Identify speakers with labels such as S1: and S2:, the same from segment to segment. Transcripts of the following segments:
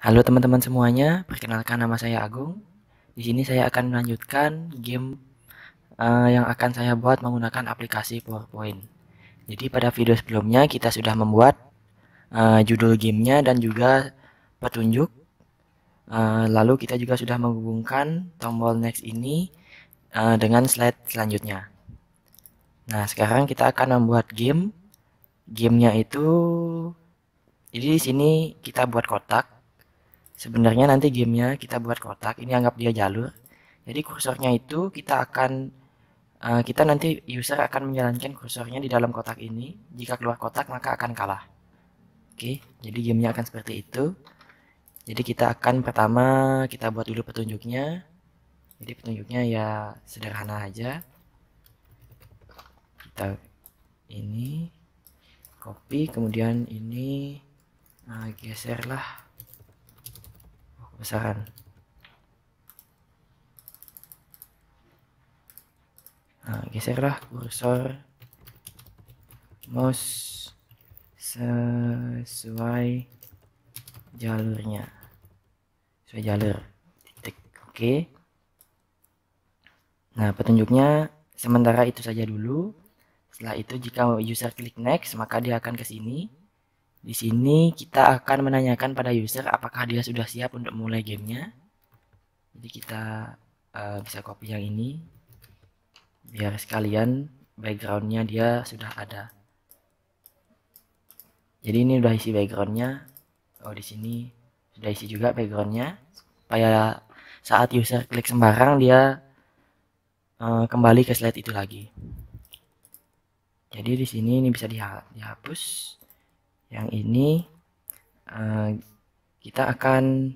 S1: Halo teman-teman semuanya, perkenalkan nama saya Agung. Di sini saya akan melanjutkan game yang akan saya buat menggunakan aplikasi PowerPoint. Jadi pada video sebelumnya kita sudah membuat judul gamenya dan juga petunjuk. Lalu kita juga sudah menghubungkan tombol next ini dengan slide selanjutnya. Nah, sekarang kita akan membuat game. Gamenya itu, jadi di sini kita buat kotak. Sebenarnya nanti gamenya kita buat kotak, ini anggap dia jalur. Jadi kursornya itu kita nanti user akan menjalankan kursornya di dalam kotak ini. Jika keluar kotak maka akan kalah. Oke, jadi gamenya akan seperti itu. Jadi kita akan pertama kita buat dulu petunjuknya. Jadi petunjuknya ya sederhana aja. Kita ini copy, kemudian ini geserlah kebesaran. Geserlah kursor mouse sesuai jalurnya, sesuai jalur titik. Oke, nah petunjuknya sementara itu saja dulu. Setelah itu jika user klik next maka dia akan ke sini. Di sini kita akan menanyakan pada user apakah dia sudah siap untuk mulai gamenya. Jadi kita bisa copy yang ini biar sekalian backgroundnya dia sudah ada. Jadi ini udah isi backgroundnya. Oh, di sini sudah isi juga backgroundnya supaya saat user klik sembarang dia kembali ke slide itu lagi. Jadi di sini ini bisa dihapus. Yang ini kita akan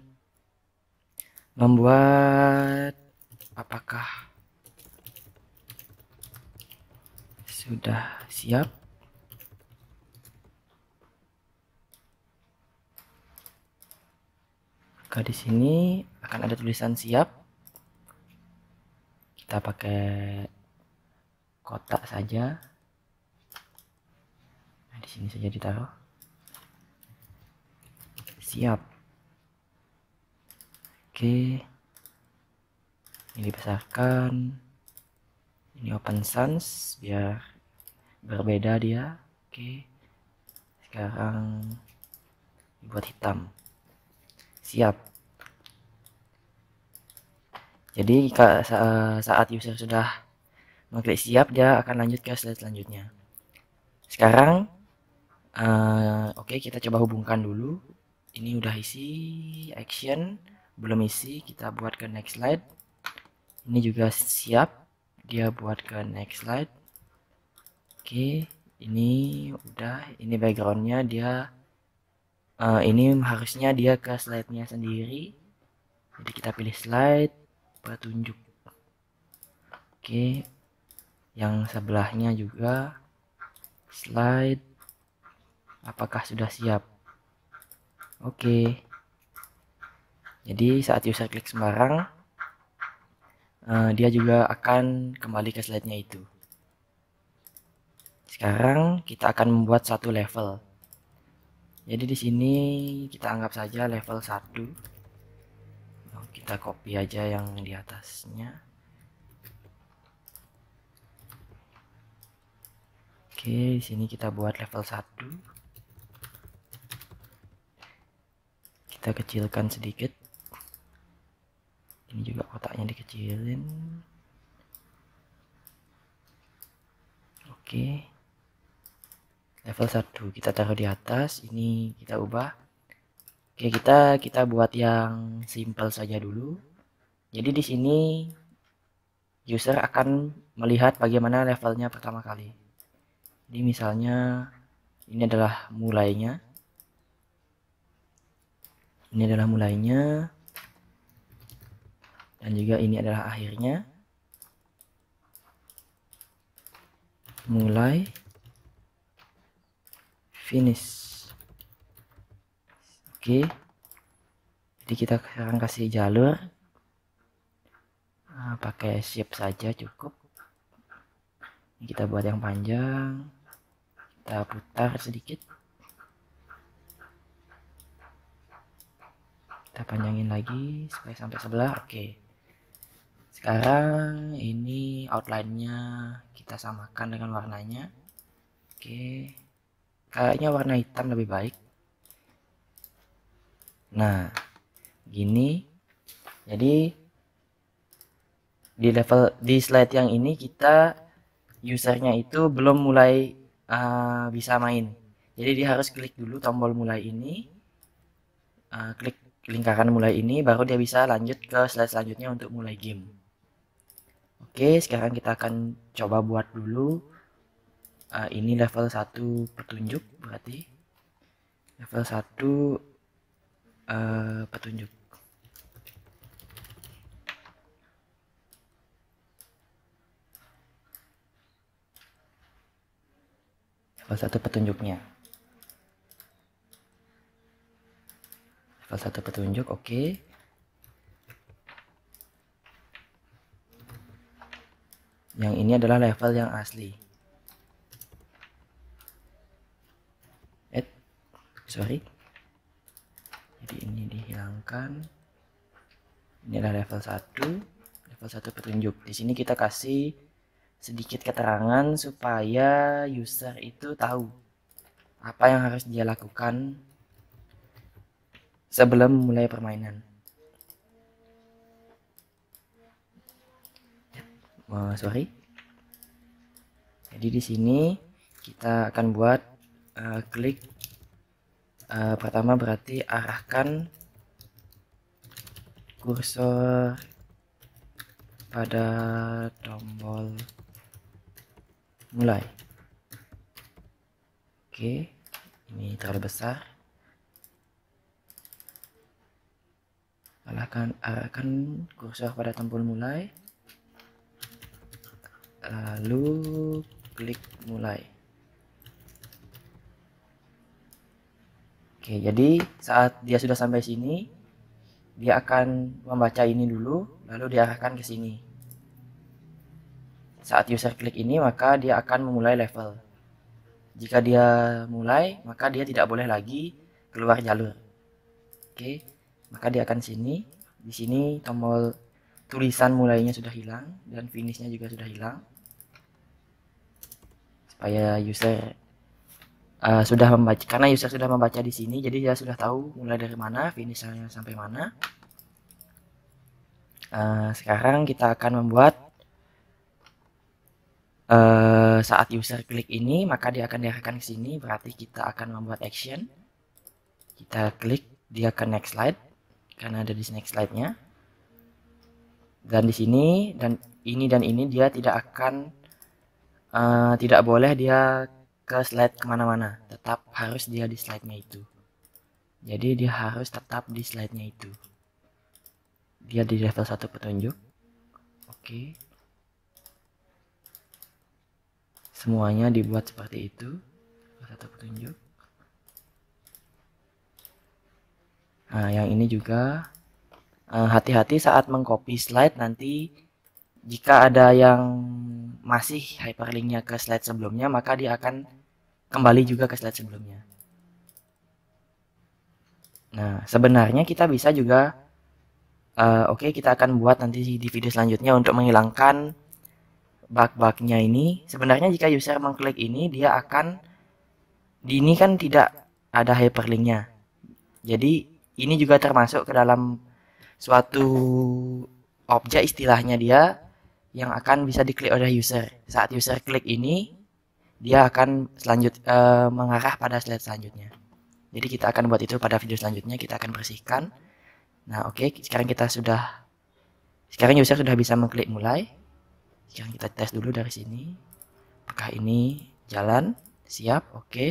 S1: membuat apakah sudah siap. Maka di sini akan ada tulisan siap. Kita pakai kotak saja. Nah, di sini saja ditaruh. Siap. Oke. Ini dibesarkan. Ini open sans biar berbeda dia. Oke. Sekarang dibuat hitam. Siap. Jadi saat user sudah mengklik siap, dia akan lanjut ke slide selanjutnya. Sekarang oke, kita coba hubungkan dulu. Ini udah isi action, belum isi, kita buat ke next slide. Ini juga siap, dia buat ke next slide. Oke, ini udah, ini backgroundnya dia ini harusnya dia ke slide-nya sendiri. Jadi kita pilih slide petunjuk. Oke, yang sebelahnya juga slide apakah sudah siap. Oke, jadi saat user klik sembarang dia juga akan kembali ke slide-nya itu. Sekarang kita akan membuat satu level. Jadi di sini kita anggap saja level 1. Kita copy aja yang di atasnya. Oke, di sini kita buat level 1. Kita kecilkan sedikit. Ini juga kotaknya dikecilin. Oke. Level 1 kita taruh di atas, ini kita ubah. Oke, kita buat yang simple saja dulu. Jadi di sini user akan melihat bagaimana levelnya pertama kali. Jadi misalnya ini adalah mulainya. Ini adalah mulainya. Dan juga ini adalah akhirnya. Mulai. Finish. Oke. Jadi kita sekarang kasih jalur. Pakai shape saja cukup. Ini kita buat yang panjang. Kita putar sedikit. Oke, di sini kita buat level 1. Jadi di sini user akan panjangin lagi supaya sampai sebelah. Oke. Sekarang ini outline-nya kita samakan dengan warnanya. Oke. Kayaknya warna hitam lebih baik. Nah, gini. Jadi di slide yang ini kita usernya itu belum mulai bisa main. Jadi dia harus klik dulu tombol mulai ini, klik lingkaran mulai ini, baru dia bisa lanjut ke slide selanjutnya untuk mulai game. Oke, sekarang kita akan coba buat dulu. Ini level 1 petunjuk, berarti level 1 petunjuk. Level 1 petunjuknya. Level 1 petunjuk, oke. Yang ini adalah level yang asli. Sorry. Jadi ini dihilangkan. Ini adalah level 1. Level 1 petunjuk. Di sini kita kasih sedikit keterangan supaya user itu tahu apa yang harus dia lakukan sebelum mulai permainan. Sorry. Jadi di sini kita akan buat klik pertama berarti arahkan kursor pada tombol mulai. Oke, ini terlalu besar. Arahkan kursor pada tombol mulai, lalu klik mulai. Oke, jadi saat dia sudah sampai sini, dia akan membaca ini dulu, lalu diarahkan ke sini. Saat user klik ini, maka dia akan memulai level. Jika dia mulai, maka dia tidak boleh lagi keluar jalur. Oke, maka dia akan sini. Di sini tombol tulisan mulainya sudah hilang dan finishnya juga sudah hilang. Supaya user sudah membaca, karena user sudah membaca di sini, jadi dia sudah tahu mulai dari mana, finishnya sampai mana. Sekarang kita akan membuat saat user klik ini, maka dia akan diarahkan ke sini, berarti kita akan membuat action. Kita klik dia ke next slide, karena ada di next slide-nya. Dan di sini dan ini dia tidak akan tidak boleh dia ke slide kemana-mana, tetap harus dia di slide-nya itu. Jadi dia harus tetap di slide-nya itu. Dia di level 1 petunjuk. Oke. Semuanya dibuat seperti itu. Level 1 petunjuk. Nah, yang ini juga hati-hati saat mengcopy slide, nanti jika ada yang masih hyperlinknya ke slide sebelumnya, maka dia akan kembali juga ke slide sebelumnya. Nah, sebenarnya kita bisa juga oke, kita akan buat nanti di video selanjutnya untuk menghilangkan bug-bugnya ini. Sebenarnya jika user mengklik ini, dia akan ini kan tidak ada hyperlinknya. Jadi ini juga termasuk ke dalam suatu objek, istilahnya dia, yang akan bisa diklik oleh user. Saat user klik ini, dia akan mengarah pada slide selanjutnya. Jadi kita akan buat itu pada video selanjutnya, kita akan bersihkan. Nah, oke, sekarang user sudah bisa mengklik mulai. Sekarang kita tes dulu dari sini. Apakah ini jalan? Siap, oke.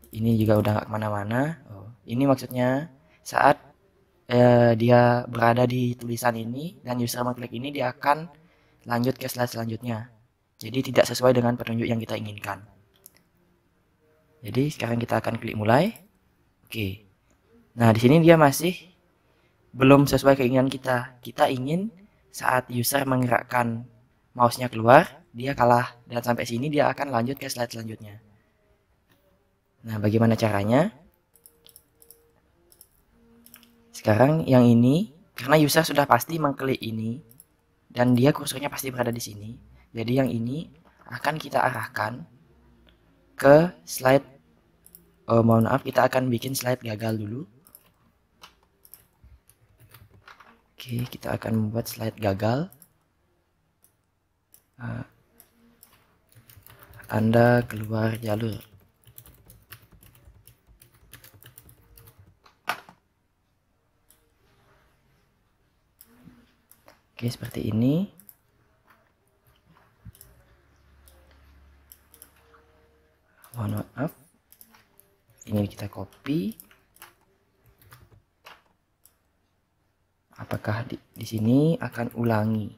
S1: Ini juga udah nggak kemana-mana. Ini maksudnya saat dia berada di tulisan ini dan user mengklik ini, dia akan lanjut ke slide selanjutnya. Jadi tidak sesuai dengan petunjuk yang kita inginkan. Jadi sekarang kita akan klik mulai. Oke. Nah, di sini dia masih belum sesuai keinginan kita. Kita ingin saat user menggerakkan mouse-nya keluar, dia kalah, dan sampai sini dia akan lanjut ke slide selanjutnya. Nah, bagaimana caranya? Sekarang yang ini, karena user sudah pasti mengklik ini dan dia kursornya pasti berada di sini. Jadi yang ini akan kita arahkan ke slide. Mohon maaf, kita akan bikin slide gagal dulu. Oke, kita akan membuat slide gagal. Anda keluar jalur. Oke, seperti ini. Mohon maaf. Ini kita copy. Apakah di sini akan ulang.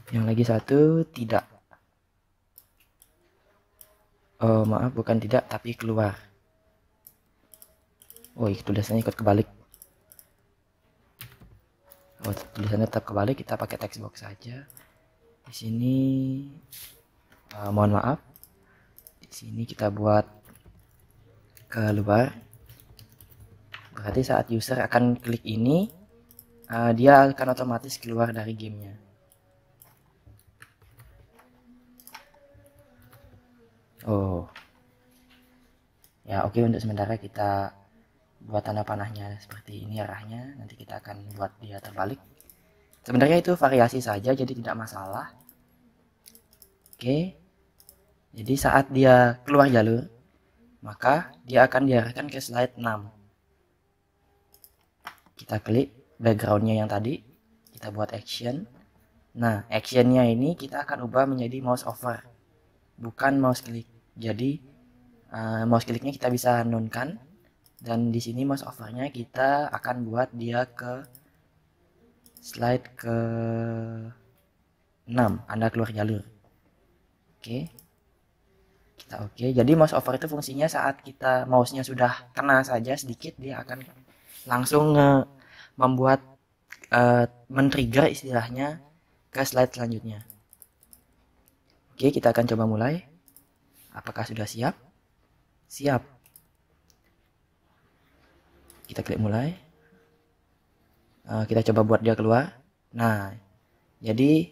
S1: Yang lagi satu tidak. Maaf, bukan tidak, tapi keluar. Tulisannya ikut kebalik. Tulisannya tetap kebalik, kita pakai text box saja. Di sini mohon maaf. Di sini kita buat keluar. Berarti saat user akan klik ini, dia akan otomatis keluar dari gamenya. Ya oke, untuk sementara kita buat tanda panahnya seperti ini arahnya. Nanti kita akan buat dia terbalik. Sebenarnya itu variasi saja, jadi tidak masalah. Oke. Jadi saat dia keluar jalur, maka dia akan diarahkan ke slide 6. Kita klik backgroundnya yang tadi, kita buat action. Nah, actionnya ini kita akan ubah menjadi mouse over, bukan mouse click. Jadi mouse clicknya kita bisa nonkan, dan di sini mouse overnya kita akan buat dia ke slide ke 6. Anda keluar jalur. Oke. Kita oke. Jadi mouse over itu fungsinya saat kita mouse-nya sudah kena saja sedikit, dia akan langsung membuat men-trigger istilahnya ke slide selanjutnya. Oke, kita akan coba mulai. Apakah sudah siap? Siap. Kita klik mulai. Kita coba buat dia keluar. Nah, jadi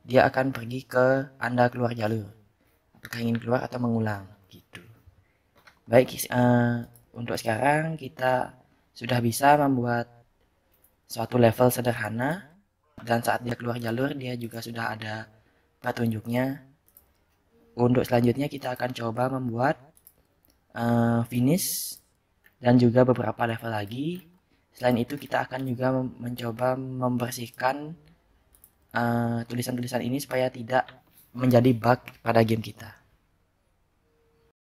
S1: dia akan pergi ke Anda keluar jalur. Apakah ingin keluar atau mengulang gitu. Baik, untuk sekarang kita sudah bisa membuat suatu level sederhana, dan saat dia keluar jalur dia juga sudah ada petunjuknya. Untuk selanjutnya kita akan coba membuat finish dan juga beberapa level lagi. Selain itu kita akan juga mencoba membersihkan tulisan-tulisan ini supaya tidak menjadi bug pada game kita.